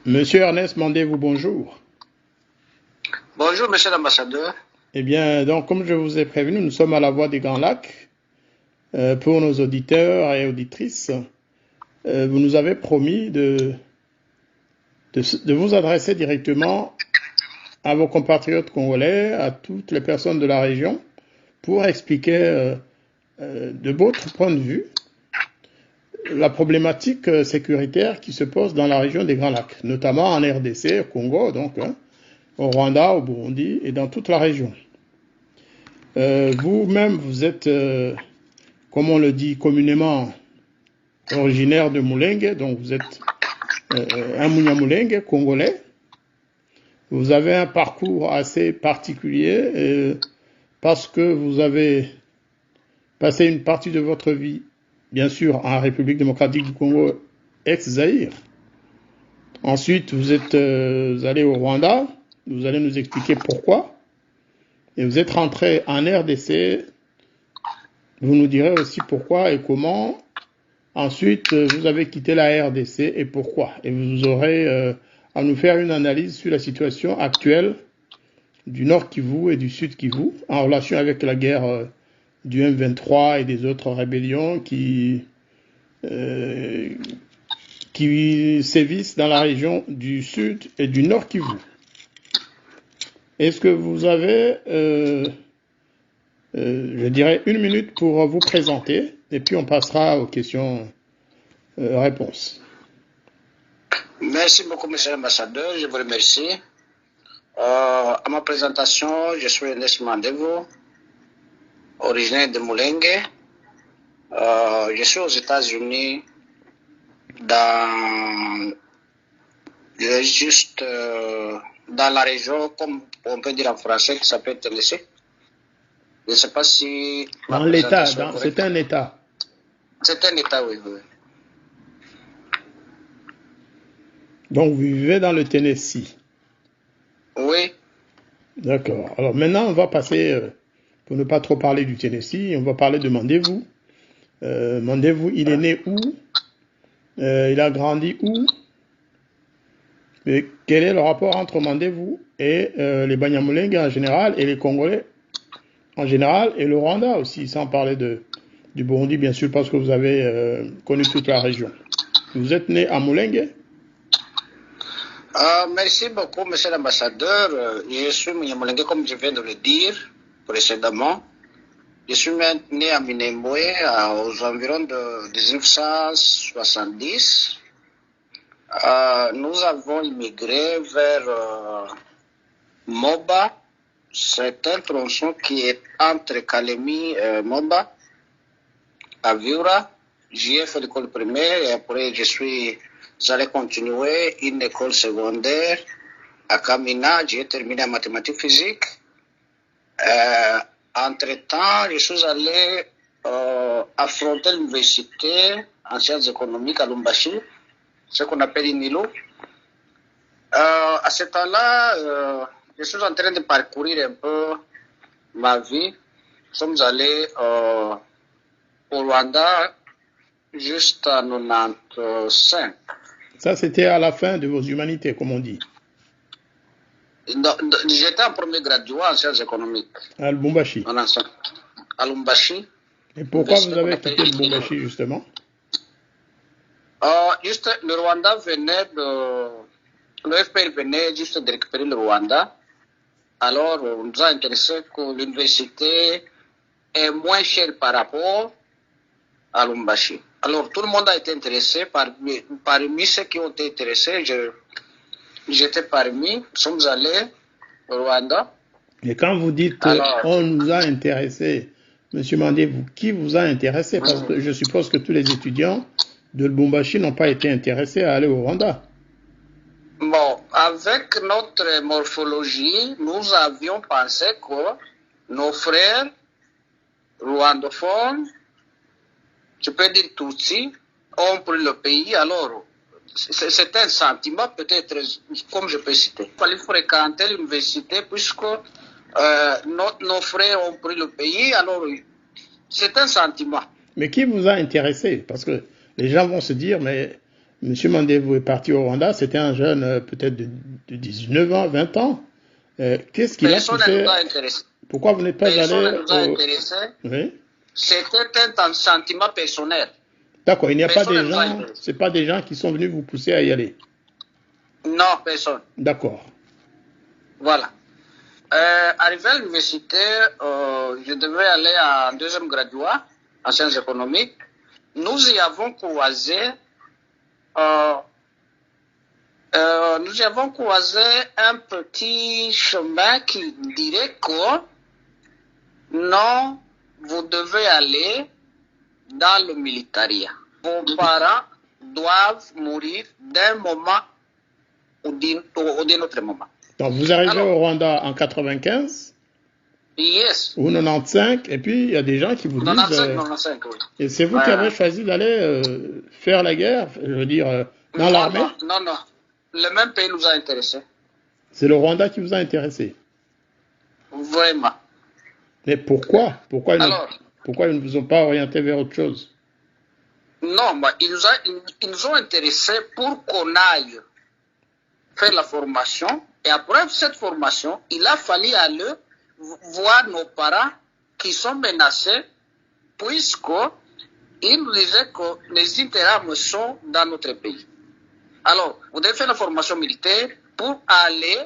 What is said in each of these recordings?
Monsieur Ernest Mandez-vous, bonjour. Bonjour, monsieur l'ambassadeur. Eh bien, donc, comme je vous ai prévenu, nous sommes à la Voix des Grands Lacs. Pour nos auditeurs et auditrices, vous nous avez promis de vous adresser directement à vos compatriotes congolais, à toutes les personnes de la région, pour expliquer de votre point de vue la problématique sécuritaire qui se pose dans la région des Grands Lacs, notamment en RDC, au Congo, donc, au Rwanda, au Burundi et dans toute la région. Vous-même, vous êtes, comme on le dit communément, originaire de Mulenge, donc vous êtes un Munyamulenge congolais. Vous avez un parcours assez particulier parce que vous avez passé une partie de votre vie, bien sûr, en République démocratique du Congo, ex-Zaïre. Ensuite, vous êtes allé au Rwanda. Vous allez nous expliquer pourquoi. Et vous êtes rentré en RDC. Vous nous direz aussi pourquoi et comment. Ensuite, vous avez quitté la RDC et pourquoi. Et vous aurez à nous faire une analyse sur la situation actuelle du Nord Kivu et du Sud Kivu en relation avec la guerre du M23 et des autres rébellions qui sévissent dans la région du Sud et du Nord Kivu. Est-ce que vous avez, je dirais, 1 minute pour vous présenter et puis on passera aux questions-réponses. Merci beaucoup, monsieur l'ambassadeur. Je vous remercie. À ma présentation, je suis Ernest Mandez-vous, originaire de Mulenge. Je suis aux États-Unis, juste dans la région, comme on peut dire en français, qui s'appelle Tennessee. Je ne sais pas si... Dans l'État, c'est un État. C'est un État, oui. Donc, vous vivez dans le Tennessee. Oui. D'accord. Alors maintenant, on va passer, pour ne pas trop parler du Tennessee, on va parler de Mandez-vous. Mandez-vous, il est né où? Il a grandi où? Et quel est le rapport entre Mandez-vous et les Banyamulenge en général et les Congolais en général et le Rwanda aussi, sans parler du Burundi bien sûr, parce que vous avez connu toute la région. Vous êtes né à Mulenge? Merci beaucoup, monsieur l'ambassadeur. Je suis Munyamulenge, comme je viens de le dire précédemment. Je suis né à Minembwe aux environs de 1970. Nous avons immigré vers Moba. C'est un tronçon qui est entre Kalemi et Moba, à Viura. J'y ai fait l'école primaire et après j'allais continuer une école secondaire à Kamina. J'ai terminé en mathématiques physiques. Entre-temps, je suis allé affronter l'université en sciences économiques à Lumbashi, ce qu'on appelle INILO. À ce temps-là, je suis en train de parcourir un peu ma vie. Nous sommes allés au Rwanda juste en 95. Ça, c'était à la fin de vos humanités, comme on dit. J'étais en premier graduat en sciences économiques. À Lubumbashi. À Lumbashi. Et pourquoi vous avez quitté Lubumbashi, justement? Juste, le Rwanda le FPR venait juste de récupérer le Rwanda. Alors, on nous a intéressé que l'université est moins chère par rapport à Lubumbashi. Alors, tout le monde a été intéressé. Parmi ceux qui ont été intéressés, j'étais parmi, nous sommes allés au Rwanda. Et quand vous dites Alors, on nous a intéressés, Monsieur Mandé, qui vous a intéressé? Parce que je suppose que tous les étudiants de Lubumbashi n'ont pas été intéressés à aller au Rwanda. bon, avec notre morphologie, nous avions pensé que nos frères rwandophones, je peux dire Tutsis, ont pris le pays. Alors, c'est un sentiment peut-être, comme je peux citer. Il fallait fréquenter l'université puisque nos frères ont pris le pays. Alors, c'est un sentiment. Mais qui vous a intéressé? Parce que les gens vont se dire, mais M. Mandé-Vous est parti au Rwanda, c'était un jeune peut-être de 19 ans, 20 ans. Qu'est-ce qui l'a poussé? Personne ne nous a intéressé. Pourquoi vous n'êtes pas allé Personne ne nous a au... intéressé. Oui. C'était un sentiment personnel. D'accord, il n'y a pas Personne des ne nous a gens, intéressé. c'est pas des gens qui sont venus vous pousser à y aller. Non, personne. D'accord. Voilà. Arrivé à l'université, je devais aller en deuxième graduat en sciences économiques. Nous y avons croisé, un petit chemin qui dirait que non, vous devez aller dans le militaire. Vos parents doivent mourir d'un moment ou d'un autre moment. Donc vous arrivez Alors, au Rwanda en 95 yes. ou 95, et puis il y a des gens qui vous disent... 95, oui. Et c'est vous qui avez choisi d'aller faire la guerre, je veux dire, dans l'armée? Non. Le même pays nous a intéressés. C'est le Rwanda qui vous a intéressé. Vraiment. Mais pourquoi? Pourquoi Alors, ils ne vous ont pas orienté vers autre chose? non, mais ils nous ont intéressés pour qu'on aille faire la formation. Et après cette formation, il a fallu aller voir nos parents qui sont menacés, puisqu'ils nous disaient que les intérêts sont dans notre pays. Alors, vous devez faire la formation militaire pour aller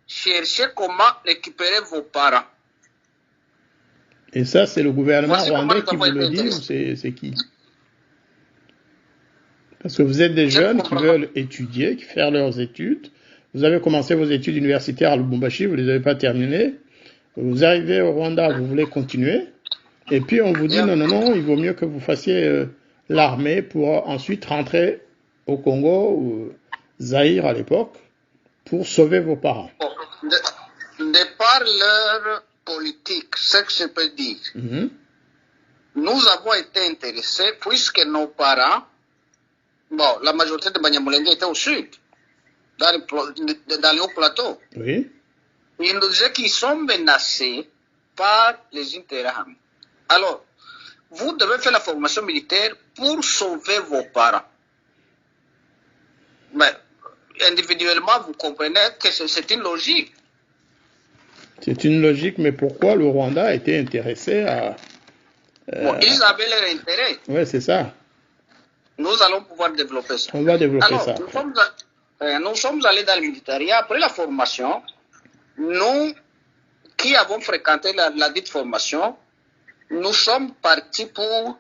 chercher comment récupérer vos parents. Et ça, c'est le gouvernement Voici rwandais comment qui vous le dit, ou intéressés. c'est qui? Parce que vous êtes des jeunes qui veulent étudier, qui faire leurs études. Vous avez commencé vos études universitaires à Lubumbashi, vous ne les avez pas terminées. Vous arrivez au Rwanda, vous voulez continuer. Et puis on vous dit non, il vaut mieux que vous fassiez l'armée pour ensuite rentrer au Congo, ou Zaïre à l'époque, pour sauver vos parents. De par leur politique, ce que je peux dire, nous avons été intéressés puisque nos parents, bon, la majorité de Banyamulenge était au sud, dans le haut plateau. Oui. Ils nous disaient qu'ils sont menacés par les Interahamwe. Alors, vous devez faire la formation militaire pour sauver vos parents. Mais individuellement, vous comprenez que c'est une logique. C'est une logique, mais pourquoi le Rwanda a été intéressé à... Bon, ils avaient leur intérêt. Oui, c'est ça. Nous allons pouvoir développer ça. On va développer alors, ça. Nous sommes allés dans le militaire. Après la formation, nous qui avons fréquenté la dite formation, nous sommes partis pour...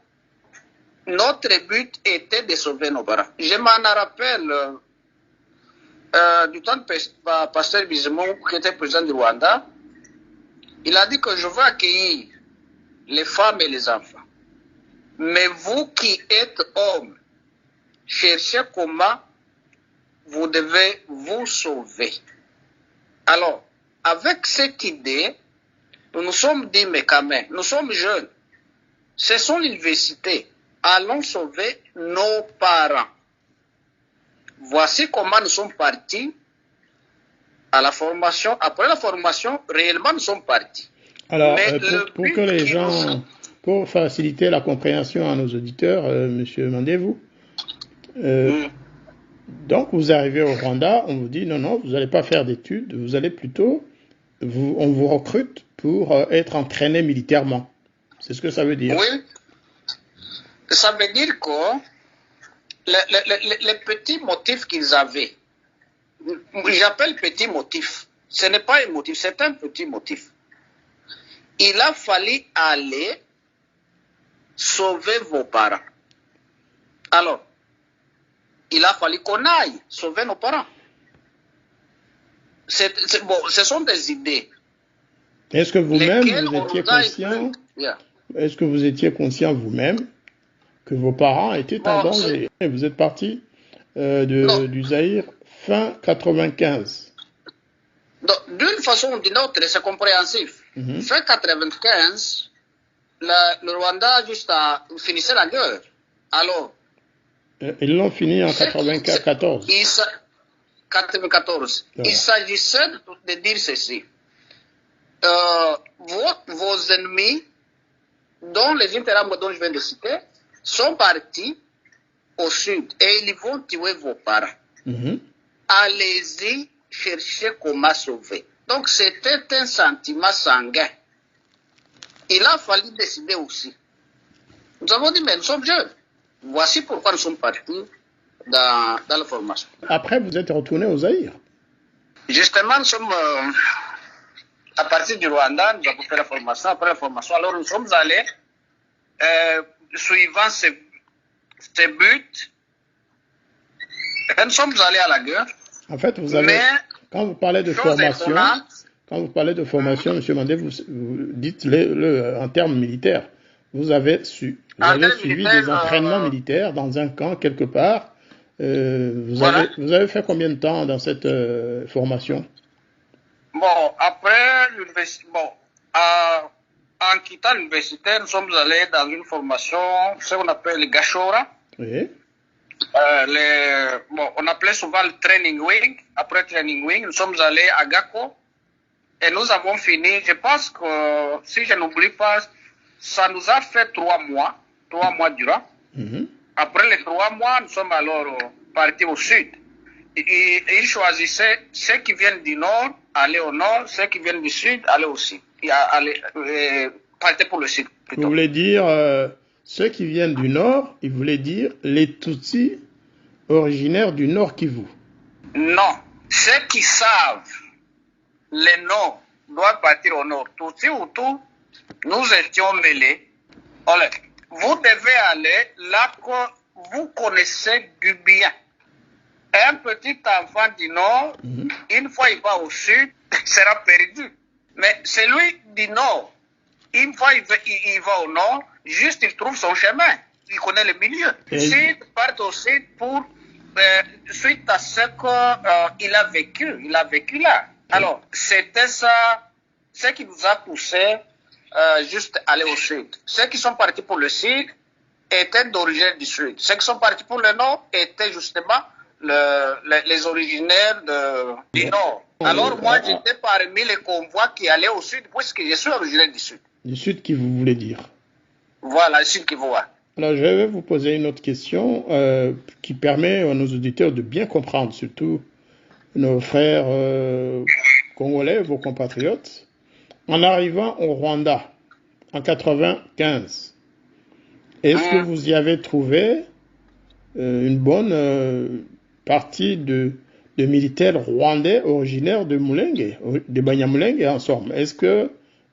Notre but était de sauver nos parents. Je m'en rappelle du temps de Pasteur Bizimon, qui était président du Rwanda. Il a dit que je veux accueillir les femmes et les enfants. Mais vous qui êtes hommes, cherchez comment vous devez vous sauver. Alors, avec cette idée, nous nous sommes dit, mais quand même, nous sommes jeunes. Ce sont l'université. Allons sauver nos parents. Voici comment nous sommes partis à la formation. Après la formation, réellement, nous sommes partis. Alors, pour que les gens, pour faciliter la compréhension à nos auditeurs, Monsieur Mandé-Vous, donc vous arrivez au Rwanda, on vous dit non, vous n'allez pas faire d'études, vous allez plutôt, on vous recrute pour être entraîné militairement. C'est ce que ça veut dire. Oui. Ça veut dire que les petits motifs qu'ils avaient, j'appelle petit motif, ce n'est pas un motif, c'est un petit motif. Il a fallu aller sauver vos parents. Alors, il a fallu qu'on aille sauver nos parents. bon, ce sont des idées. Est-ce que vous-même, vous étiez conscient, Yeah. est-ce que vous étiez conscient vous-même que vos parents étaient en danger? Et vous êtes parti du Zaïre fin 95. D'une façon ou d'une autre, c'est compréhensif. Fin 95, le Rwanda juste finissait la guerre. Alors, ils l'ont fini en 94. 94. Il s'agissait de dire ceci. Vos ennemis, dont les Interambo dont je viens de citer, sont partis au sud et ils vont tuer vos parents. Allez-y chercher comment sauver. Donc c'était un sentiment sanguin. Il a fallu décider aussi. Nous avons dit, mais nous sommes jeunes. Voici pourquoi nous sommes partis dans la formation. Après, vous êtes retourné au Zaïre. Justement, nous sommes à partir du Rwanda, nous avons fait la formation. Après la formation, alors nous sommes allés, suivant ces buts, et nous sommes allés à la guerre. En fait, quand vous parlez de formation, M. Mandé, vous dites en termes militaires. Vous avez suivi des entraînements militaires dans un camp quelque part. Vous avez fait combien de temps dans cette formation? Bon, après l'université, en quittant l'université, nous sommes allés dans une formation, ce qu'on appelle le Gashora. Oui. On appelait souvent le training wing. Après training wing, nous sommes allés à Gako et nous avons fini. Je pense que, si je n'oublie pas, ça nous a fait 3 mois durant. Après les 3 mois, nous sommes alors partis au sud. Et ils choisissaient ceux qui viennent du nord, aller au nord, ceux qui viennent du sud, aller au sud. Partir pour le sud. Plutôt. Vous voulez dire, ceux qui viennent du nord, ils voulaient dire les Tutsis originaires du nord Kivu? Non. Ceux qui savent les noms doivent partir au nord. Tutsis ou tout, nous étions mêlés. Vous devez aller là que vous connaissez du bien. Un petit enfant du nord, une fois il va au sud, sera perdu. Mais celui du nord, une fois il va au nord, juste il trouve son chemin. Il connaît le milieu. S'il part au sud pour, suite à ce qu'il a vécu. Il a vécu là. Alors, c'était ça, ce qui nous a poussé juste aller au sud. Ceux qui sont partis pour le sud étaient d'origine du sud. Ceux qui sont partis pour le nord étaient justement les originaires du nord. Alors moi j'étais parmi les convois qui allaient au sud puisque je suis originaire du sud. Du sud qui vous voulez dire? Voilà, le sud qui vous voit. Alors je vais vous poser une autre question qui permet à nos auditeurs de bien comprendre, surtout nos frères congolais, vos compatriotes. En arrivant au Rwanda en 95, est-ce que vous y avez trouvé une bonne partie de militaires rwandais originaires de Mulenge, de Banyamulenge en somme? Est-ce qu'il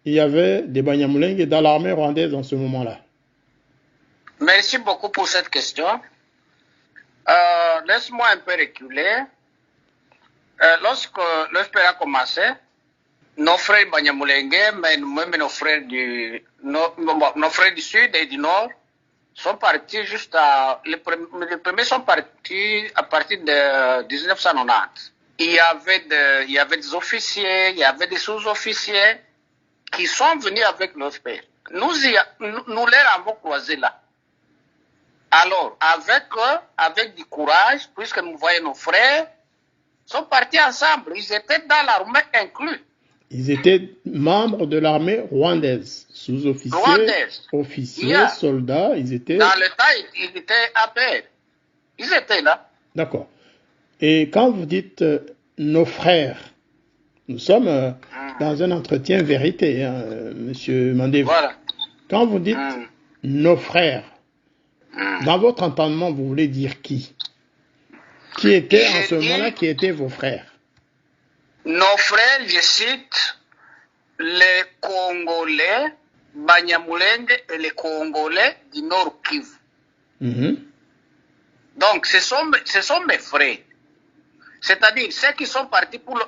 y avait des Banyamulenge dans l'armée rwandaise en ce moment-là? Merci beaucoup pour cette question. Laisse-moi un peu reculer. Lorsque le FPR a commencé, nos frères Banyamulenge, mais même nos frères du sud et du nord, sont partis juste les premiers sont partis à partir de 1990. Il y avait des officiers, il y avait des sous-officiers qui sont venus avec nos pères. Nous les avons croisés là. Alors, avec du courage, puisque nous voyons nos frères, sont partis ensemble. Ils étaient dans l'armée inclus. Ils étaient membres de l'armée rwandaise, sous-officiers, officiers, soldats, ils étaient... Dans le temps, ils étaient APR. Ils étaient là. D'accord. Et quand vous dites nos frères, nous sommes dans un entretien vérité, hein, Monsieur Mandé. Voilà. Quand vous dites nos frères, dans votre entendement, vous voulez dire qui? Qui était en ce moment-là, qui étaient vos frères? Nos frères, je cite, les Congolais, Banyamulenge et les Congolais du Nord Kivu. Donc, ce sont mes frères. C'est-à-dire, ceux qui sont partis pour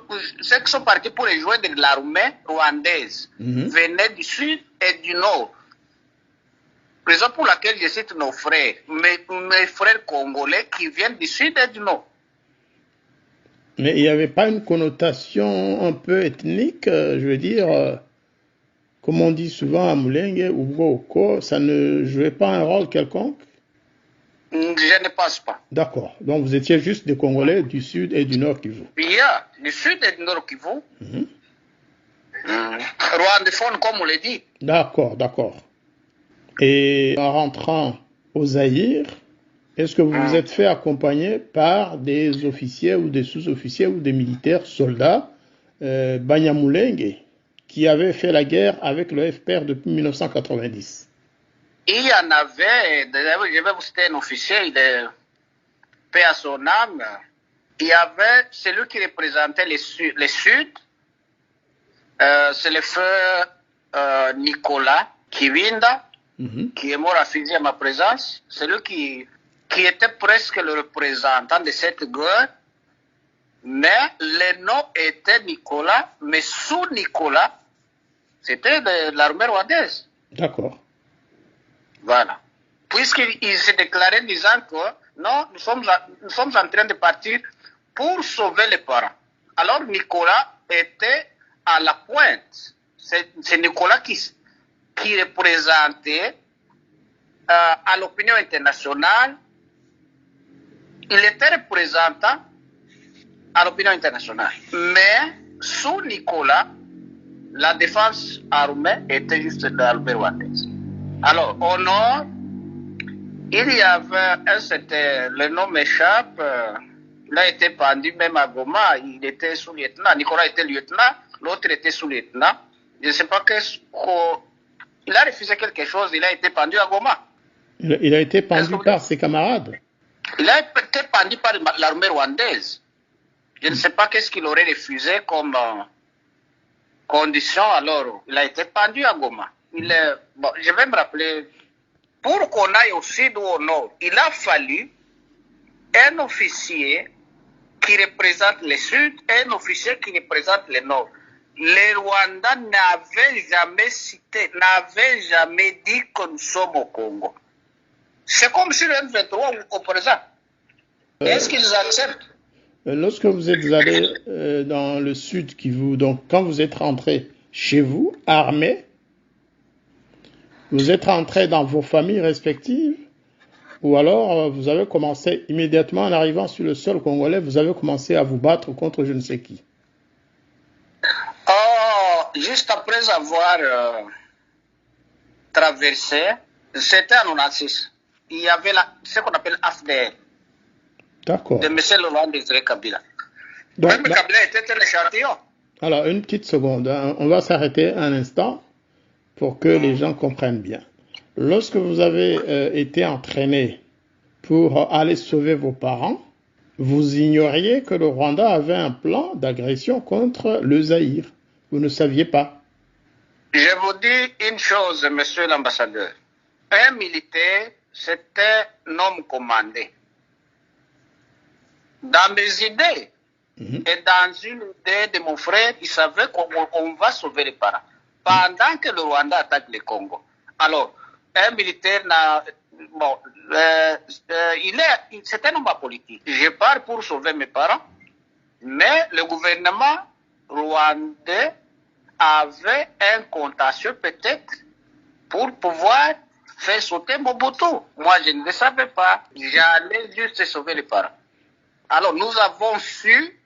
rejoindre l'armée rwandaise venaient du sud et du nord. Raison pour laquelle je cite nos frères, mes frères congolais qui viennent du sud et du nord. Mais il n'y avait pas une connotation un peu ethnique, je veux dire, comme on dit souvent à Mulenge ou Boko, ça ne jouait pas un rôle quelconque? Je ne pense pas. D'accord. Donc vous étiez juste des Congolais du sud et du nord Kivu. Il y a du sud et du nord Kivu. Rwandophone, comme on l'a dit. D'accord, d'accord. Et en rentrant au Zaïre, est-ce que vous vous êtes fait accompagner par des officiers ou des sous-officiers ou des militaires, soldats, Banyamulenge, qui avaient fait la guerre avec le FPR depuis 1990? Il y en avait, je vais vous citer un officier, il est paix à son âme. Il y avait celui qui représentait les Sud, c'est le feu Nicolas Kivinda, qui est mort affligé à ma présence. C'est lui qui était presque le représentant de cette guerre. Mais le nom était Nicolas, mais sous Nicolas, c'était de l'armée rwandaise. D'accord. Voilà. Puisqu'il s'est déclaré disant que non, nous sommes en train de partir pour sauver les parents. Alors Nicolas était à la pointe. C'est Nicolas qui représentait à l'opinion internationale. Il était représentant à l'opinion internationale. Mais sous Nicolas, la défense armée était juste de l'armée rwandaise. Alors, au nord, il y avait le nom m'échappe, il a été pendu même à Goma, il était sous-lieutenant, Nicolas était lieutenant, l'autre était sous-lieutenant. Je ne sais pas il a refusé quelque chose, il a été pendu à Goma. Il a été pendu par ses camarades? Il a été pendu par l'armée rwandaise. Je ne sais pas qu'est-ce qu'il aurait refusé comme condition, alors il a été pendu à Goma. Bon, je vais me rappeler, pour qu'on aille au sud ou au nord, il a fallu un officier qui représente le sud et un officier qui représente le nord. Les Rwandais n'avaient jamais dit que nous sommes au Congo. C'est comme si le M23 au présent. Est-ce qu'ils acceptent? Lorsque vous êtes allé dans le sud Kivu, donc quand vous êtes rentré chez vous, armé, vous êtes rentré dans vos familles respectives, ou alors vous avez commencé immédiatement en arrivant sur le sol congolais, vous avez commencé à vous battre contre je ne sais qui? Juste après avoir traversé, c'était en 96. Il y avait ce qu'on appelle AFDR. D'accord. De M. Laurent Désiré Kabila. Donc, même Kabila était un échantillon. Alors, une petite seconde, hein. On va s'arrêter un instant pour que les gens comprennent bien. Lorsque vous avez été entraîné pour aller sauver vos parents, vous ignoriez que le Rwanda avait un plan d'agression contre le Zaïre. Vous ne saviez pas. Je vous dis une chose, monsieur l'ambassadeur. Un militaire, c'était un homme commandé. Dans mes idées, et dans une idée de mon frère, il savait qu'on va sauver les parents. Pendant que le Rwanda attaque le Congo. Alors, un militaire c'est un homme politique. Je pars pour sauver mes parents, mais le gouvernement rwandais avait un contentieux peut-être pour pouvoir faire sauter Mobutu. Moi, je ne le savais pas. J'allais juste sauver les parents. Alors, nous avons su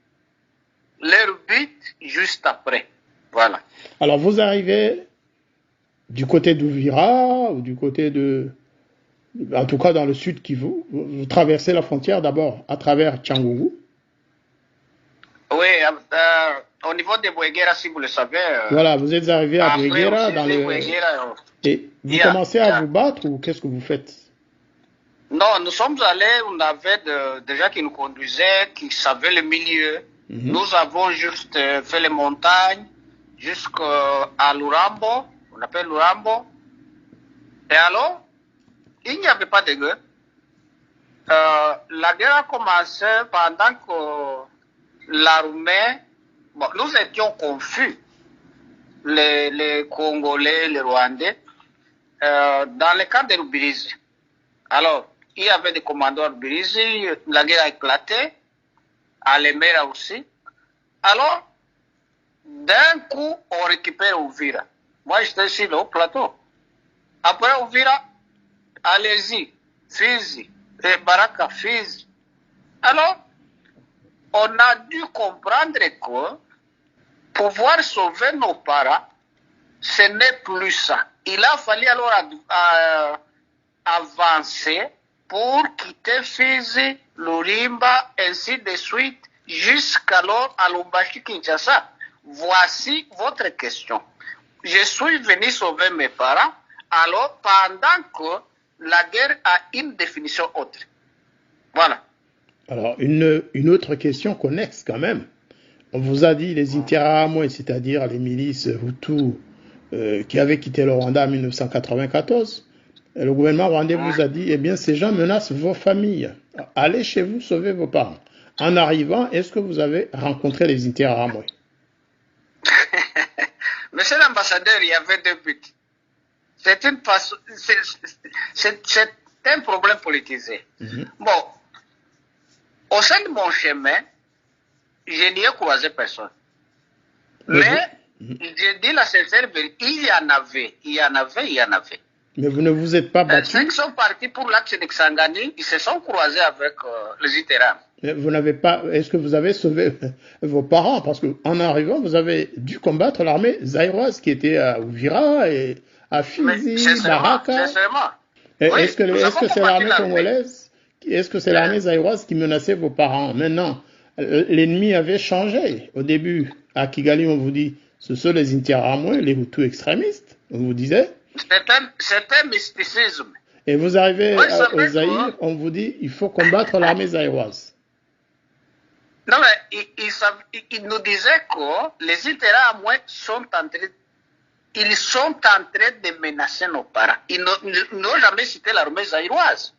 leur but juste après. Voilà. Alors, vous arrivez du côté d'Ouvira ou du côté en tout cas dans le sud Kivu, vous traversez la frontière d'abord à travers Tchangougou. Oui, au niveau de Bouéguera, si vous le savez. Voilà, vous êtes arrivé à Bouéguera et vous commencez à vous battre ou qu'est-ce que vous faites? Non, nous sommes allés, on avait des gens qui nous conduisaient, qui savaient le milieu. Nous avons juste fait les montagnes jusqu'à Lurambo, on appelle Lurambo. Et alors, il n'y avait pas de guerre. La guerre a commencé pendant que l'armée, bon, nous étions confus, les Congolais, les Rwandais, dans le cas de Rubirizi. Alors, il y avait des commandants à Rubirizi, la guerre a éclaté, à Lemera aussi. Alors, d'un coup, on récupère Uvira. Moi, j'étais sur le haut plateau. Après Uvira, allez-y, Fizi, Baraka, Fizi. Alors, on a dû comprendre que pouvoir sauver nos parents, ce n'est plus ça. Il a fallu alors avancer pour quitter Fizi, Lurimba, ainsi de suite, jusqu'alors à Lubumbashi, Kinshasa. Voici votre question. Je suis venu sauver mes parents, alors pendant que la guerre a une définition autre. Voilà. Alors, une autre question connexe quand même. On vous a dit les Interahamwe, c'est-à-dire les milices Hutus qui avaient quitté le Rwanda en 1994. Et le gouvernement rwandais vous a dit, eh bien, ces gens menacent vos familles. Allez chez vous, sauvez vos parents. En arrivant, est-ce que vous avez rencontré les Interahamwe? Monsieur l'ambassadeur, il y avait deux buts. C'est un problème politisé. Bon, au sein de mon chemin, je n'y ai croisé personne. Mais, je dis la sincère vérité, il y en avait. Mais vous ne vous êtes pas battu. Ceux qui sont partis pour l'axe de Xangani, ils se sont croisés avec les Iteram. Vous n'avez pas. Est-ce que vous avez sauvé vos parents? Parce qu'en arrivant, vous avez dû combattre l'armée zaïroise qui était à Uvira et à Fizi, Baraka. Est-ce que c'est l'armée congolaise? Est-ce que c'est l'armée zaïroise qui menaçait vos parents? Maintenant, l'ennemi avait changé. Au début, à Kigali, on vous dit, ce sont les Interahamwe, les Hutus extrémistes. On vous disait. C'est un mysticisme. Et vous arrivez au Zaïre, on vous dit, il faut combattre l'armée zaïroise. Non, mais il nous disait que les Interahamwe sont en train de menacer nos parents. Ils n'ont jamais cité l'armée zaïroise.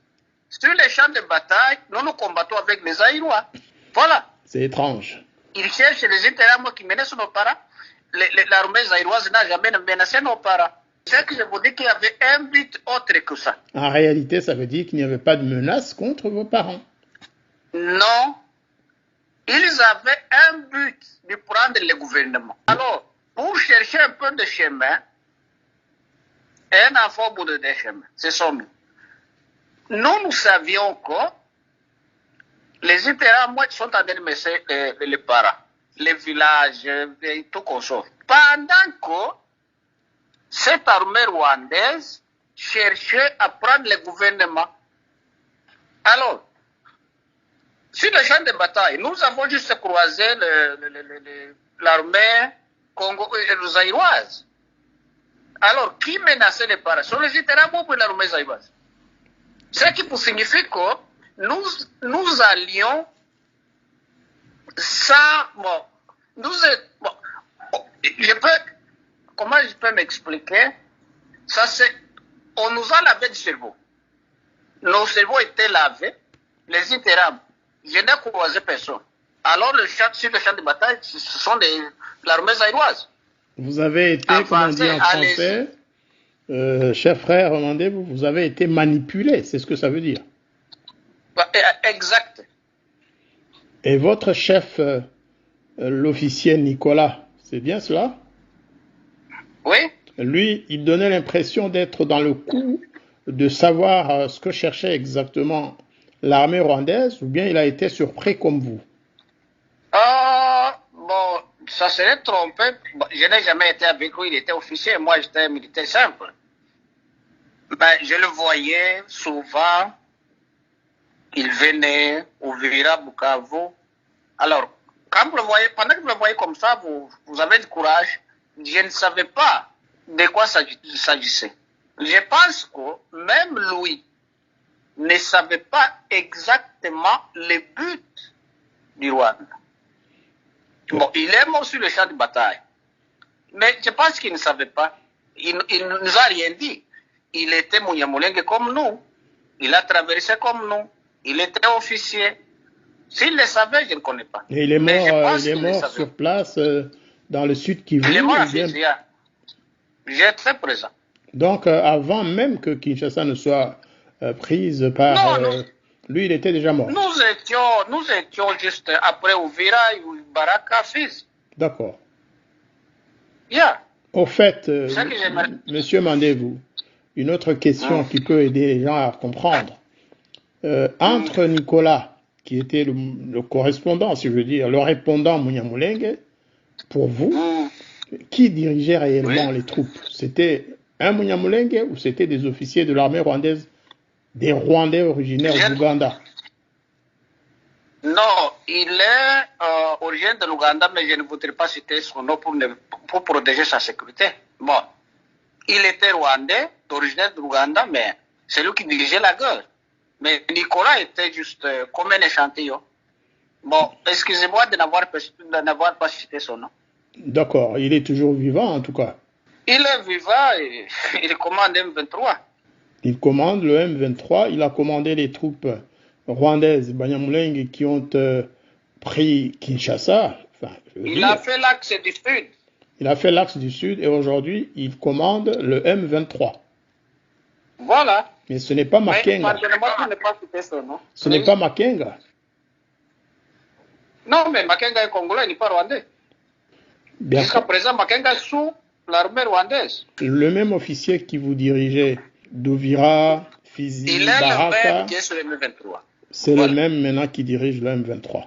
Sur les champs de bataille, nous combattons avec les Zaïrois. Voilà. C'est étrange. Ils cherchent les Interahamwe qui menacent nos parents. L'armée zaïroise n'a jamais menacé nos parents. C'est que je vous dis qu'il y avait un but autre que ça. En réalité, ça veut dire qu'il n'y avait pas de menace contre vos parents. Non. Ils avaient un but de prendre le gouvernement. Alors, pour chercher un peu de chemin, un enfant au bout de deux chemins, c'est ça. Nous savions que les Interahamwe sont en train de mettre les parents, les villages, et tout comme ça. Pendant que cette armée rwandaise cherchait à prendre le gouvernement. Alors, sur le champ de bataille, nous avons juste croisé l'armée zaïroise. Alors, qui menaçait les parents? Sur les Interahamwe pour l'armée zaïroise. Ce qui signifie que nous allions sans... Bon, comment je peux m'expliquer? Ça, c'est... On nous a lavé du cerveau. Nos cerveaux étaient lavés. Les Interahamwe, je n'ai croisé personne. Alors, sur le champ de bataille, ce sont l'armée zaïroise. Vous avez été, comme on dit en français, cher frère rwandais, vous avez été manipulé, c'est ce que ça veut dire. Exact. Et votre chef, l'officier Nicolas, c'est bien cela? Oui. Lui, il donnait l'impression d'être dans le coup, de savoir ce que cherchait exactement l'armée rwandaise, ou bien il a été surpris comme vous? Bon, ça serait trompé. Bon, je n'ai jamais été avec lui, il était officier, moi j'étais militaire simple. Ben, je le voyais souvent, il venait, Uvira, Bukavu. Alors, quand vous le voyez, pendant que vous le voyez comme ça, vous avez du courage. Je ne savais pas de quoi il s'agissait. Je pense que même lui ne savait pas exactement le but du Rwanda. Bon, il est mort sur le champ de bataille. Mais je pense qu'il ne savait pas. Il ne nous a rien dit. Il était Munyamulenge comme nous. Il a traversé comme nous. Il était officier. S'il le savait, je ne connais pas. Et il est Mais je mort, pense il est qu'il le mort savait. sur place dans le sud Kivu. Il est mort à ou bien- Fizi, hein. J'étais présent. Donc, avant même que Kinshasa ne soit prise par... Non, lui, il était déjà mort. nous étions juste après Uvira et Baraka, Fizi. D'accord. Yeah. Au fait, Ça que j'aimerais. Monsieur Mandez-vous, une autre question qui peut aider les gens à comprendre. Entre Nicolas, qui était le correspondant, si je veux dire, le répondant Munyamulenge, pour vous, qui dirigeait réellement les troupes? C'était un Munyamulenge ou c'était des officiers de l'armée rwandaise, des Rwandais originaires d'Ouganda? Non, il est originaire de l'Ouganda, mais je ne voudrais pas citer son nom pour protéger sa sécurité. Bon, il était rwandais, originaire de l'Ouganda, mais c'est lui qui dirigeait la guerre. Mais Nicolas était juste comme un échantillon. Bon, excusez-moi de n'avoir pas cité son nom. D'accord, il est toujours vivant en tout cas. Il est vivant et il commande M23. Il commande le M23, il a commandé les troupes rwandaises, Banyamulenge, qui ont pris Kinshasa. Enfin, il a fait l'axe du Sud. Il a fait l'axe du Sud et aujourd'hui, il commande le M23. Voilà. Mais ce n'est pas Makenga. Pardonnez-moi de ne pas citer son nom. Ce n'est pas Makenga. Non, mais Makenga est congolais, il n'est pas rwandais. Jusqu'à présent, Makenga est sous l'armée rwandaise. Le même officier qui vous dirigeait d'Uvira, Fizi, il est Baraka, le même qui est sur le M23. C'est le même maintenant qui dirige le M23.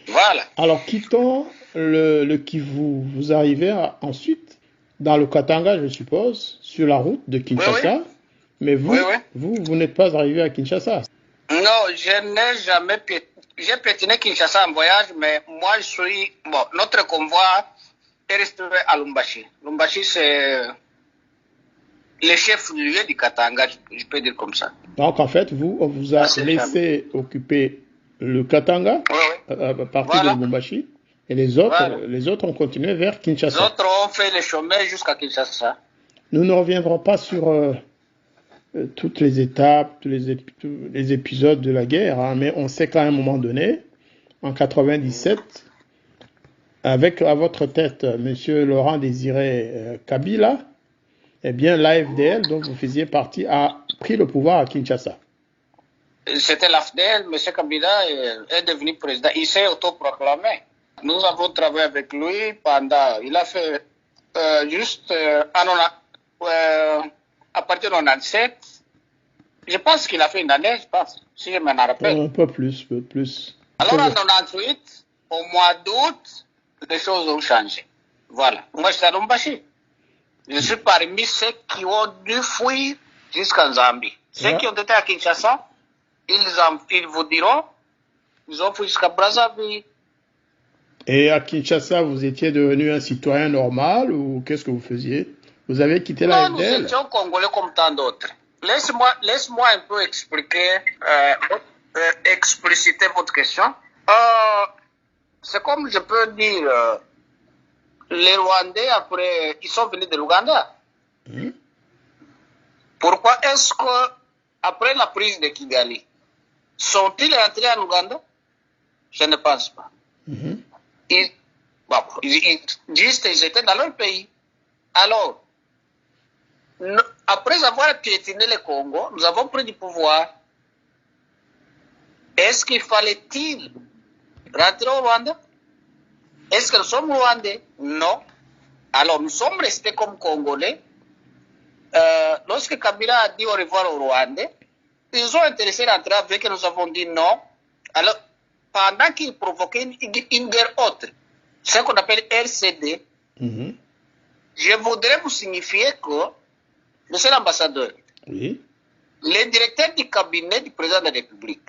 Voilà. Alors, quittons le Kivu, vous arrivez ensuite dans le Katanga, je suppose, sur la route de Kinshasa. Oui. Mais vous n'êtes pas arrivé à Kinshasa. Non, je n'ai jamais piétiné. J'ai piétiné Kinshasa en voyage, mais moi, je suis... Bon, notre convoi est resté à Lumbashi. Lumbashi, c'est le chef-lieu du Katanga, je peux dire comme ça. Donc, en fait, on vous a laissé occuper le Katanga à partir de Lumbashi. Et les autres ont continué vers Kinshasa. Les autres ont fait le chemin jusqu'à Kinshasa. Nous ne reviendrons pas sur toutes les étapes, tous les épisodes de la guerre, hein, mais on sait qu'à un moment donné, en 97, avec à votre tête M. Laurent Désiré Kabila, eh bien l'AFDL, dont vous faisiez partie, a pris le pouvoir à Kinshasa. C'était l'AFDL, M. Kabila est devenu président. Il s'est autoproclamé. Nous avons travaillé avec lui pendant... Il a fait juste à partir de 97, je pense qu'il a fait une année, je pense, si je m'en rappelle. Un peu plus. Alors en 98, au mois d'août, les choses ont changé. Voilà. Moi, je suis à Lumbashi. Je suis parmi ceux qui ont dû fuir jusqu'en Zambie. Ceux qui ont été à Kinshasa, ils vous diront, ils ont fui jusqu'à Brazzaville. Et à Kinshasa, vous étiez devenu un citoyen normal ou qu'est-ce que vous faisiez? Vous avez quitté la FDL? Non, nous étions congolais comme tant d'autres. Laisse-moi un peu expliciter votre question. C'est comme je peux dire, les Rwandais, après, ils sont venus de l'Ouganda. Pourquoi est-ce que, après la prise de Kigali, sont-ils entrés en Ouganda? Je ne pense pas. Ils disent qu'ils étaient dans leur pays. Alors, après avoir piétiné le Congo, nous avons pris du pouvoir. Est-ce qu'il fallait-il rentrer au Rwanda? Est-ce que nous sommes Rwandais? Non. Alors, nous sommes restés comme Congolais. Lorsque Kabila a dit au revoir aux Rwandais, ils ont intéressé rentrer avec et nous avons dit non. Alors, pendant qu'ils provoquaient une guerre autre, ce qu'on appelle RCD, je voudrais vous signifier que, monsieur l'ambassadeur, le directeur du cabinet du président de la République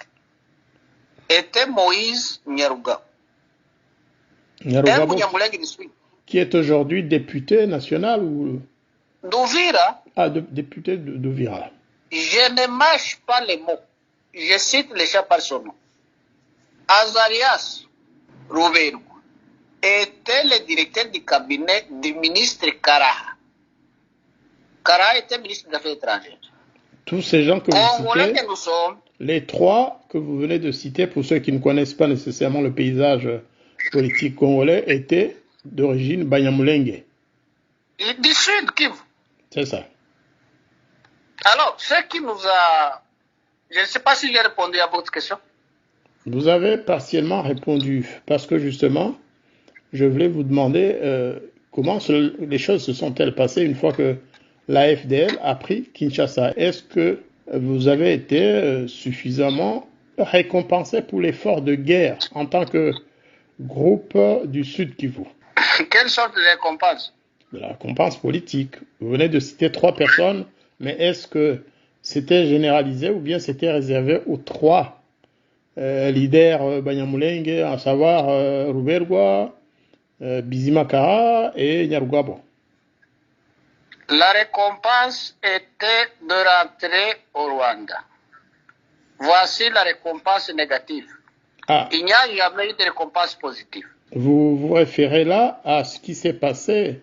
était Moïse Nyaruga. Qui est aujourd'hui député national ou... d'Uvira. Ah, député d'Uvira. Je ne mâche pas les mots. Je cite les chats par son nom. Azarias Rouberu était le directeur du cabinet du ministre Karaha. Karaha était ministre des Affaires étrangères. Tous ces gens que vous citez, que nous sommes, les trois que vous venez de citer, pour ceux qui ne connaissent pas nécessairement le paysage politique congolais, étaient d'origine Banyamulenge. Du Sud, Kivu. C'est ça. Alors, ce qui nous a... Je ne sais pas si j'ai répondu à votre question. Vous avez partiellement répondu, parce que justement, je voulais vous demander comment les choses se sont-elles passées une fois que la FDL a pris Kinshasa. Est-ce que vous avez été suffisamment récompensé pour l'effort de guerre en tant que groupe du Sud Kivu? Quelle sorte de récompense? De la récompense politique. Vous venez de citer 3 personnes, mais est-ce que c'était généralisé ou bien c'était réservé aux 3 leaders Banyamulenge, à savoir Ruberwa, Bizimakara et Nyarugabo? La récompense était de rentrer au Rwanda. Voici la récompense négative. Ah. Il n'y a jamais eu de récompense positive. Vous vous référez là à ce qui s'est passé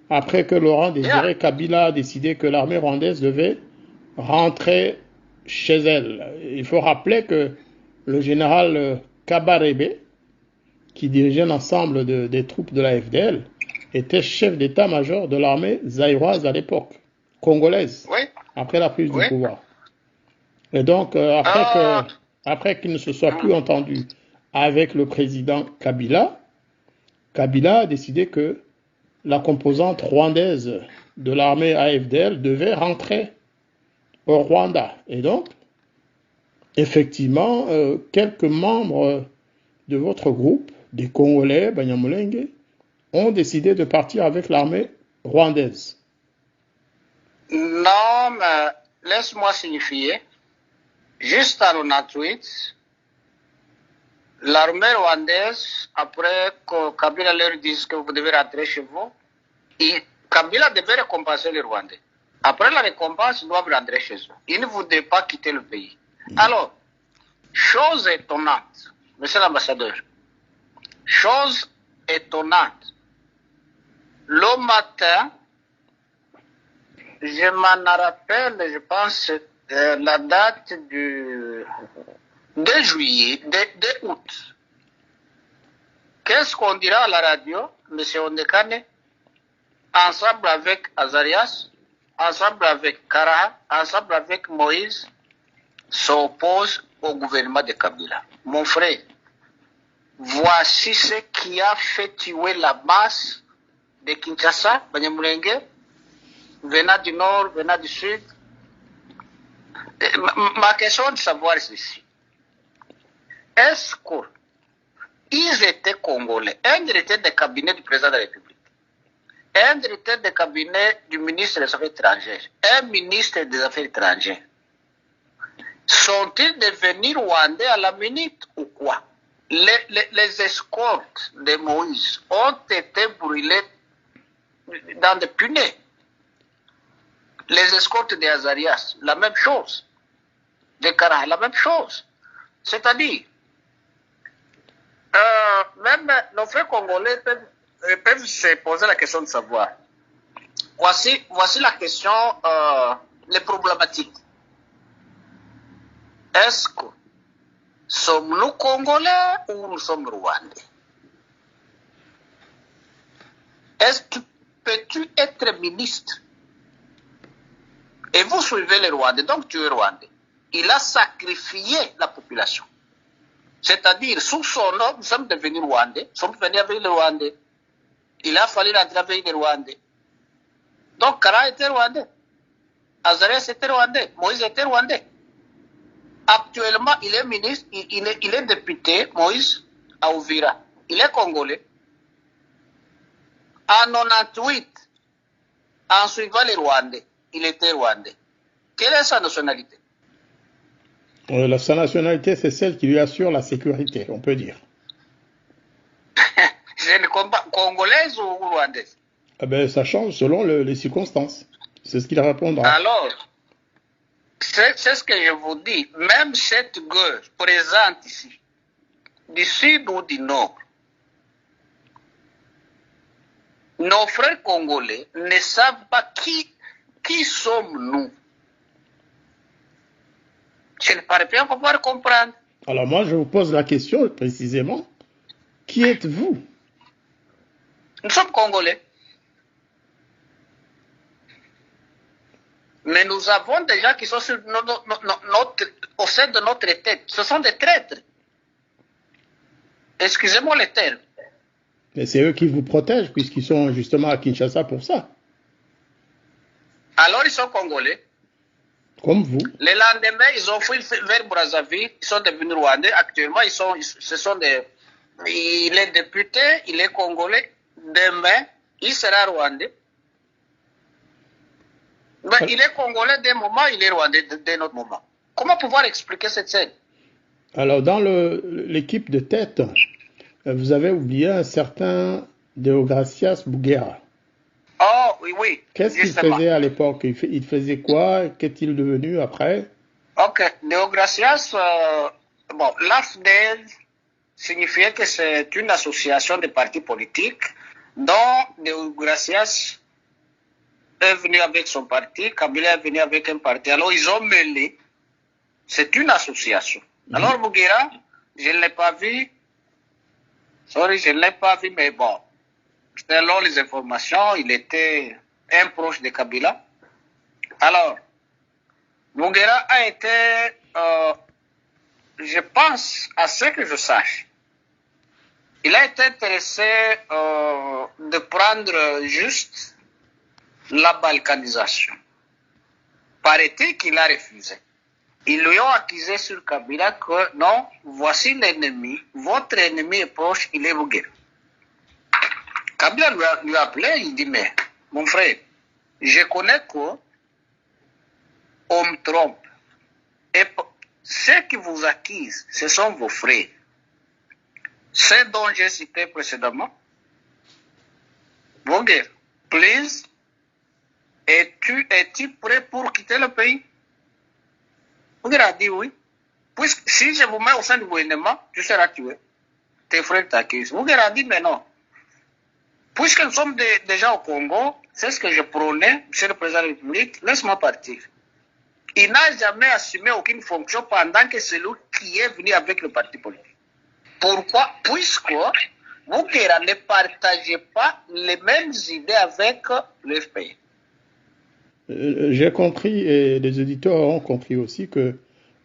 après que Laurent Désiré Kabila a décidé que l'armée rwandaise devait rentrer chez elle. Il faut rappeler que le général Kabarebe, qui dirigeait l'ensemble des troupes de la FDL, était chef d'état-major de l'armée zaïroise à l'époque, congolaise, oui, après la prise du pouvoir. Et donc, après qu'il ne se soit plus entendu avec le président Kabila, Kabila a décidé que la composante rwandaise de l'armée AFDL devait rentrer au Rwanda. Et donc, effectivement, quelques membres de votre groupe, des Congolais, Banyamulenge, ont décidé de partir avec l'armée rwandaise. Non, mais laisse-moi signifier. Juste en 1998, l'armée rwandaise, après que Kabila leur dise que vous devez rentrer chez vous, Kabila devait récompenser les Rwandais. Après la récompense, ils doivent rentrer chez eux. Ils ne voulaient pas quitter le pays. Alors, chose étonnante, monsieur l'ambassadeur, chose étonnante, le matin, je m'en rappelle, je pense, la date du 2 juillet, 2 août. Qu'est-ce qu'on dira à la radio, M. Ondekane, ensemble avec Azarias, ensemble avec Kara, ensemble avec Moïse, s'oppose au gouvernement de Kabila. Mon frère, voici ce qui a fait tuer la masse de Kinshasa, Banyamulenge, venant du nord, venant du sud. Ma question de savoir ceci. Est-ce qu'ils étaient congolais, un directeur de cabinet du président de la République, un directeur de cabinet du ministre des Affaires étrangères, un ministre des Affaires étrangères, sont-ils devenus rwandais à la minute ou quoi? Les escortes de Moïse ont été brûlées dans des punais. Les escortes de Azarias, la même chose. De Kara, la même chose. C'est-à-dire, même nos frères congolais peuvent se poser la question de savoir. Voici la question, les problématiques. Est-ce que sommes-nous congolais ou nous sommes rwandais? Peux-tu être ministre? Et vous suivez les Rwandais, donc tu es Rwandais. Il a sacrifié la population. C'est-à-dire, sous son nom, nous sommes devenus Rwandais, nous sommes venus avec les Rwandais. Il a fallu rentrer avec les Rwandais. Donc, Kara était Rwandais. Azarias était Rwandais. Moïse était Rwandais. Actuellement, il est ministre, il est député, Moïse, à Ouvira. Il est Congolais. En 98, en suivant les Rwandais, il était Rwandais. Quelle est sa nationalité? Sa nationalité, c'est celle qui lui assure la sécurité, on peut dire. Je ne comprends pas, congolaise ou rwandaise? Ça change selon les circonstances. C'est ce qu'il répondra. Alors, c'est ce que je vous dis. Même cette guerre présente ici, du sud ou du nord, nos frères congolais ne savent pas qui sommes-nous. Je ne parle pas pouvoir comprendre. Alors moi, je vous pose la question précisément. Qui êtes-vous? Nous sommes Congolais. Mais nous avons des gens qui sont sur au sein de notre tête. Ce sont des traîtres. Excusez-moi le terme. Mais c'est eux qui vous protègent, puisqu'ils sont justement à Kinshasa pour ça. Alors ils sont Congolais. Comme vous. Le lendemain, ils ont fui vers Brazzaville. Ils sont devenus Rwandais. Actuellement, il est député, il est Congolais. Demain, il sera Rwandais. Mais il est Congolais d'un moment, il est Rwandais d'un autre moment. Comment pouvoir expliquer cette scène? Alors, dans l'équipe de tête, vous avez oublié un certain Deogracias Bouguera. Oh, oui, oui. Qu'est-ce qu'il faisait à l'époque? Il faisait quoi? Qu'est-il devenu après? Ok, Deogracias, l'AFDEL signifiait que c'est une association de partis politiques dont Deogracias est venu avec son parti, Kabila est venu avec un parti. Alors, ils ont mêlé. C'est une association. Alors, Bouguera, je ne l'ai pas vu. Sorry, je ne l'ai pas vu, mais bon. Selon les informations, il était un proche de Kabila. Alors, Bouguera a été, je pense, à ce que je sache, il a été intéressé de prendre juste la balkanisation. Paraît-il qu'il a refusé. Ils lui ont accusé sur Kabila que non, voici l'ennemi, votre ennemi est proche, il est Bouguera. Kabila lui a appelé, il dit, mais mon frère, je connais qu'on me trompe. Et ceux qui vous accusent, ce sont vos frères. Ceux dont j'ai cité précédemment, Bouguera, please, es-tu prêt pour quitter le pays? Bouguera a dit oui. Puisque si je vous mets au sein du gouvernement, tu seras tué. Tes frères t'accusent. Bouguera a dit, mais non. Puisque nous sommes déjà au Congo, c'est ce que je prônais, monsieur le président de la République, laisse-moi partir. Il n'a jamais assumé aucune fonction pendant que c'est lui qui est venu avec le parti politique. Pourquoi? Puisque Bouguera ne partageait pas les mêmes idées avec le FPI. J'ai compris, et les auditeurs ont compris aussi que,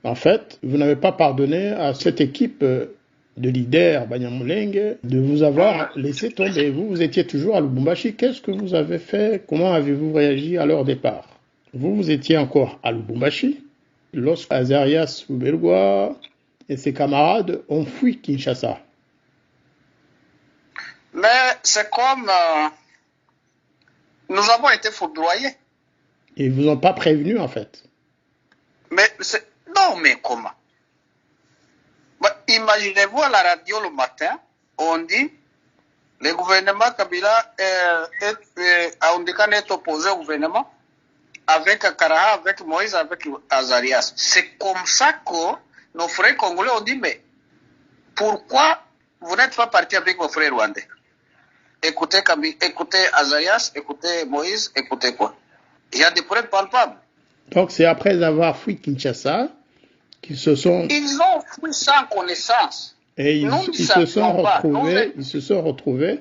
en fait, vous n'avez pas pardonné à cette équipe de leaders Banyamulenge de vous avoir laissé tomber. Vous étiez toujours à Lubumbashi. Qu'est-ce que vous avez fait? Comment avez-vous réagi à leur départ? Vous étiez encore à Lubumbashi lorsque Azarias Ubelgwa et ses camarades ont fui Kinshasa. Mais c'est comme nous avons été foudroyés. Ils vous ont pas prévenu, en fait. Non, mais comment? Imaginez-vous à la radio le matin, on dit le gouvernement Kabila est opposé au gouvernement avec Karaha, avec Moïse, avec Azarias. C'est comme ça que nos frères congolais ont dit, mais pourquoi vous n'êtes pas partis avec vos frères rwandais? Écoutez Azarias, écoutez Moïse, écoutez quoi? Il y a des preuves palpables. Donc c'est après avoir fui Kinshasa qu'ils se sont... Ils ont fui sans connaissance. Et ils se sont retrouvés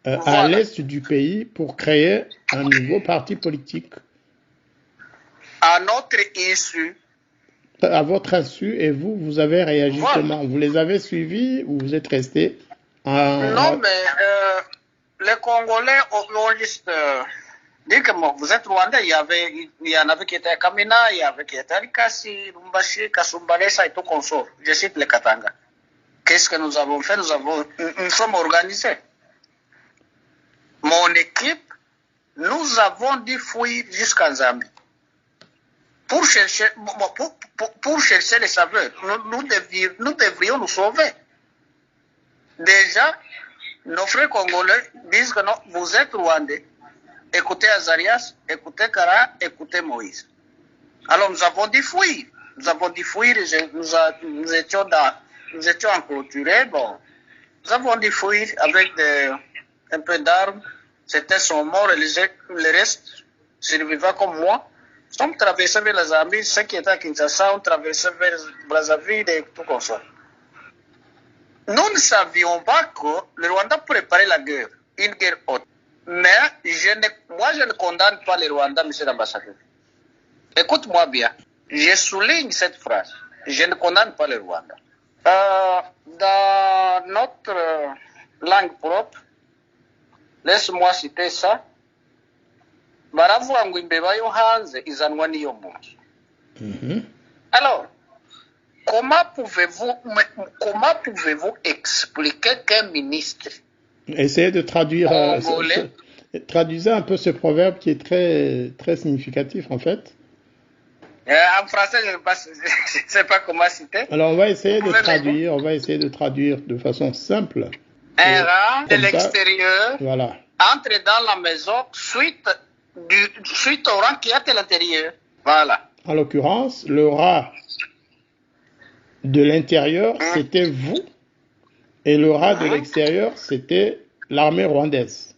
à l'est du pays pour créer un nouveau parti politique. À notre insu. À votre insu, et vous avez réagi comment? Vous les avez suivis ou vous êtes restés Non, mais les Congolais ont juste... dit que vous êtes Rwandais, il y en avait qui étaient à Kamina, il y avait qui étaient à Likasi, Lumbashi, Kasumbalesa et tout consort. Je cite les Katanga. Qu'est-ce que nous avons fait? Nous sommes organisés. Mon équipe, nous avons dû fuir jusqu'en Zambie. Pour chercher les saveurs, nous devrions nous sauver. Déjà, nos frères congolais disent que non, vous êtes Rwandais. Écoutez Azarias, écoutez Kara, écoutez Moïse. Alors nous avons dû fuir. Nous étions enclauturés. Bon, nous avons dû fuir avec un peu d'armes. Certains sont morts et les restes survivants comme moi Nous sommes traversés vers la Zambie, ceux qui étaient à Kinshasa ont traversé vers Brazzaville et tout comme ça. Nous ne savions pas que le Rwanda préparait la guerre, une guerre haute. Mais moi, je ne condamne pas le Rwanda, monsieur l'ambassadeur. Écoute-moi bien, je souligne cette phrase. Je ne condamne pas le Rwanda. Dans notre langue propre, laisse-moi citer ça. Baravuga ngo imbeba yo hanze izanwa n'iyo mu nzu. Alors, comment pouvez-vous expliquer qu'un ministre Essayez de traduire, congolais, traduisez un peu ce proverbe qui est très, très significatif en fait. En français, je ne sais pas comment citer. Alors on va essayer de traduire de façon simple. Un rat de Comme ça, l'extérieur voilà. entre dans la maison suite au rat qui est à l'intérieur. Voilà. En l'occurrence, le rat de l'intérieur, c'était vous, et le rat de l'extérieur, c'était l'armée rwandaise.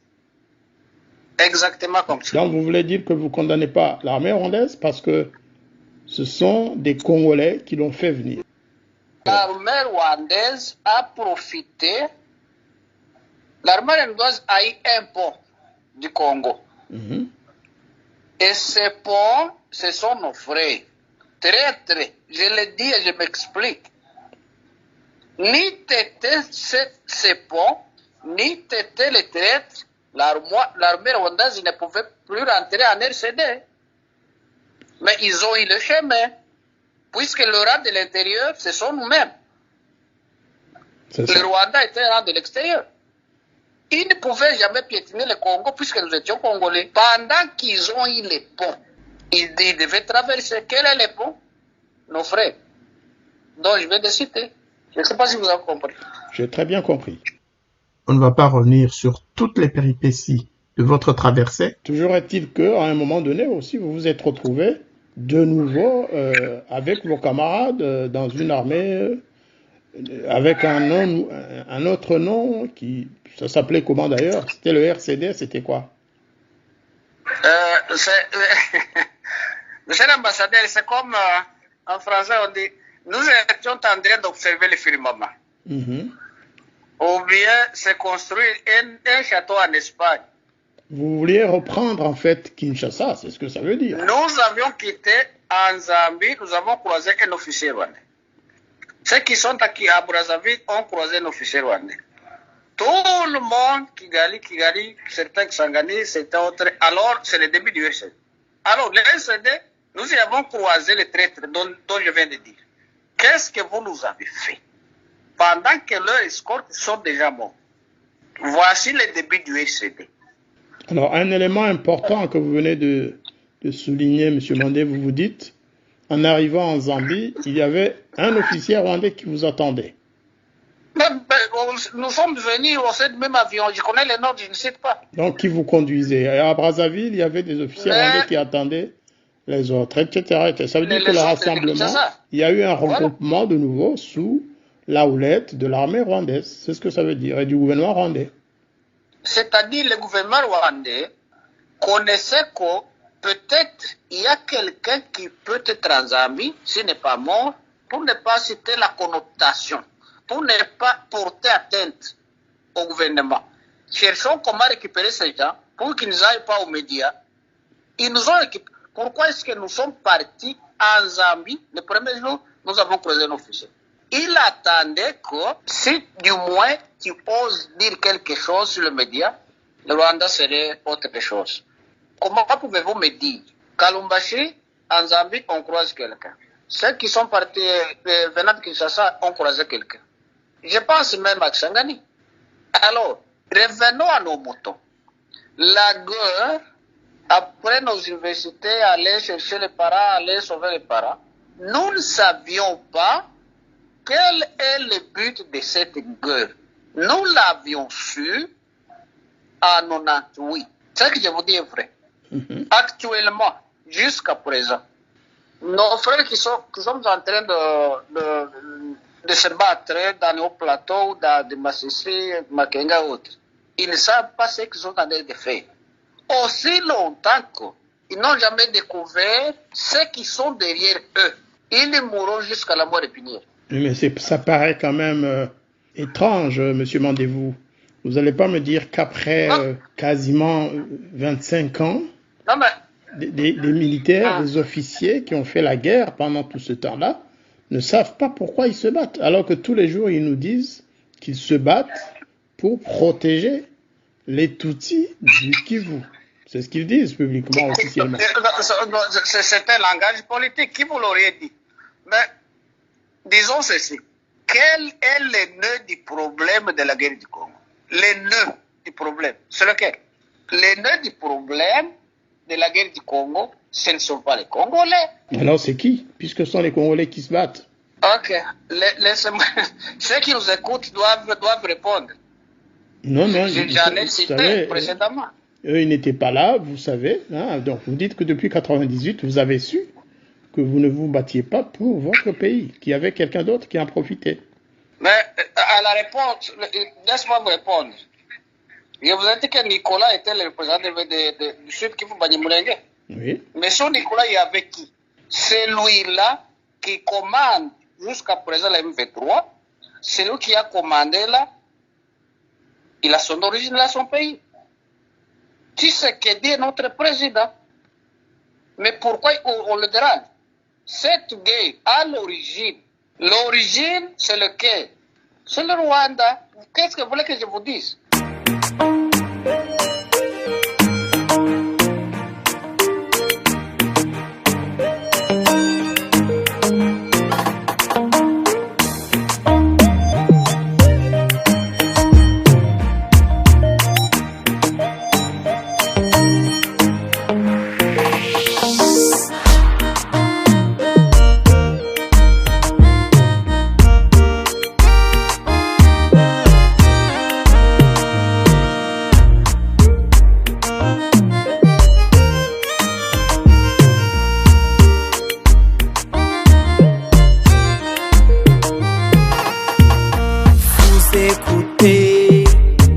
Exactement comme ça. Donc vous voulez dire que vous ne condamnez pas l'armée rwandaise parce que ce sont des Congolais qui l'ont fait venir. L'armée rwandaise a profité. L'armée rwandaise a eu un pont du Congo. Et ces ponts, ce sont nos frères. Traîtres, je le dis et je m'explique. Ni t'étais ces ponts, ni t'étais les traîtres, l'armée rwandaise ne pouvait plus rentrer en RCD. Mais ils ont eu le chemin, puisque le rat de l'intérieur, ce sont nous-mêmes. Le Rwanda était un rat de l'extérieur. Ils ne pouvaient jamais piétiner le Congo puisque nous étions Congolais. Pendant qu'ils ont eu les ponts, ils devaient traverser. Quel est le pont? Nos frères, dont je viens de citer. Je ne sais pas si vous avez compris. J'ai très bien compris. On ne va pas revenir sur toutes les péripéties de votre traversée. Toujours est-il qu'à un moment donné aussi, vous vous êtes retrouvés de nouveau avec vos camarades dans une armée avec un autre nom qui... Ça s'appelait comment d'ailleurs? C'était le RCD, c'était quoi? Monsieur l'ambassadeur, c'est comme en français on dit, nous étions en train d'observer le firmament. Ou bien se construire un château en Espagne. Vous vouliez reprendre en fait Kinshasa, c'est ce que ça veut dire. Nous avions quitté en Zambie, nous avons croisé un officier rwandais. Ceux qui sont à Brazzaville ont croisé un officier rwandais. Tout le monde, Kigali, certains Kisangani, certains autres. Alors, c'est le début du RCD. Alors, le RCD, nous y avons croisé les traîtres dont je viens de dire. Qu'est-ce que vous nous avez fait? Pendant que leurs escortes sont déjà morts. Voici le début du RCD. Alors, un élément important que vous venez de souligner, M. Mandé, vous vous dites, en arrivant en Zambie, il y avait un officier rwandais qui vous attendait. Nous sommes venus au sein du même avion. Je connais les noms, je ne sais pas. Donc, qui vous conduisait. Et à Brazzaville, il y avait des officiers rwandais qui attendaient les autres, etc. Ça veut dire que le rassemblement, il y a eu un regroupement de nouveau sous la houlette de l'armée rwandaise. C'est ce que ça veut dire, et du gouvernement rwandais. C'est-à-dire le gouvernement rwandais connaissait que peut-être il y a quelqu'un qui peut être en Zambie, s'il n'est pas mort, pour ne pas citer la connotation, pour ne pas porter atteinte au gouvernement. Cherchons comment récupérer ces gens pour qu'ils n'aillent pas aux médias. Ils nous ont récupéré. Pourquoi est-ce que nous sommes partis en Zambie? Le premier jour, nous avons croisé un officier. Il attendait que, si du moins tu oses dire quelque chose sur les médias, le Rwanda serait autre chose. Comment pouvez-vous me dire qu'à Lubumbashi, en Zambie, on croise quelqu'un? Ceux qui sont partis venant de Kinshasa ont croisé quelqu'un. Je pense même à Kisangani. Alors, revenons à nos moutons. La guerre, après nos universités, aller chercher les parents, aller sauver les parents, nous ne savions pas quel est le but de cette guerre. Nous l'avions su en 98. Ce que je vous dis est vrai. Actuellement, jusqu'à présent, nos frères qui sont en train de se battre dans les hauts plateaux, dans des Massissi, Makenga et autres, ils ne savent pas ce qu'ils sont en train de faire. Aussi longtemps que ils n'ont jamais découvert ceux qui sont derrière eux. Ils mourront jusqu'à la mort épinière. Mais ça paraît quand même étrange, Monsieur Mandevou. Vous n'allez pas me dire qu'après quasiment 25 ans, non, mais... des militaires, des officiers qui ont fait la guerre pendant tout ce temps-là, ne savent pas pourquoi ils se battent. Alors que tous les jours, ils nous disent qu'ils se battent pour protéger les Tutsis du Kivu. C'est ce qu'ils disent publiquement, officiellement. C'est un langage politique, qui vous l'aurait dit. Mais disons ceci. Quel est le nœud du problème de la guerre du Congo? Le nœud du problème, c'est lequel? Le nœud du problème de la guerre du Congo, ce ne sont pas les Congolais. Alors c'est qui? Puisque ce sont les Congolais qui se battent. Ok. Ceux qui nous écoutent doivent répondre. Non, j'en ai cité précédemment. Eux, ils n'étaient pas là, vous savez. Hein, donc vous dites que depuis 1998, vous avez su que vous ne vous battiez pas pour votre pays, qu'il y avait quelqu'un d'autre qui en profitait. Mais à la réponse, laisse-moi vous répondre. Je vous ai dit que Nicolas était le représentant du Sud Kivu Banyamulenge. Oui. Mais son Nicolas, il y avait qui? C'est lui-là qui commande jusqu'à présent la M23. C'est lui qui a commandé là. Il a son origine là, son pays. Tshisekedi est notre président. Mais pourquoi on le dérange? Cette guerre a l'origine. L'origine, c'est lequel? C'est le Rwanda. Qu'est-ce que vous voulez que je vous dise?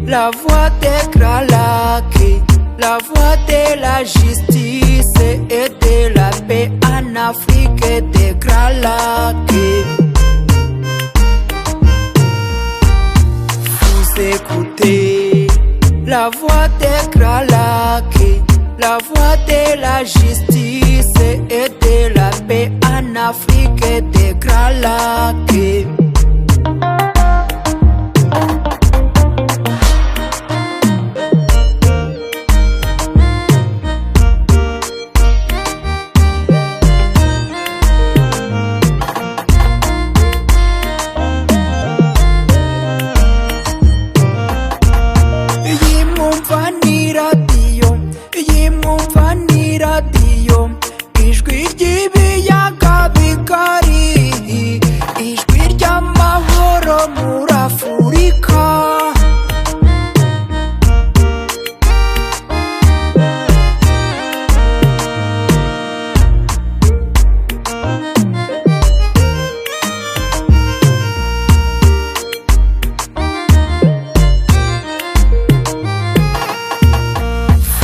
La voix des Kralaki, la voix de la justice et de la paix en Afrique des Kralaki. Vous écoutez la voix des Kralaki, la voix de la justice et de la paix en Afrique des Kralaki. Ijwi ry'ibiyaga bigari, ijwi ry'amahoro muri Afurika.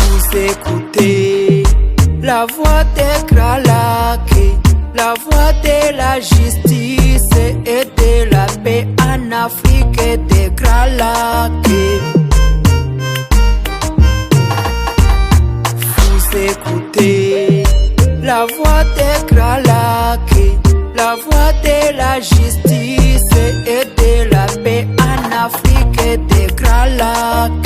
Vous écoutez la voix des Kralaki, la voix de la justice et de la paix en Afrique des Kralaki. Vous écoutez la voix des Kralaki, la voix de la justice et de la paix en Afrique des Kralaki.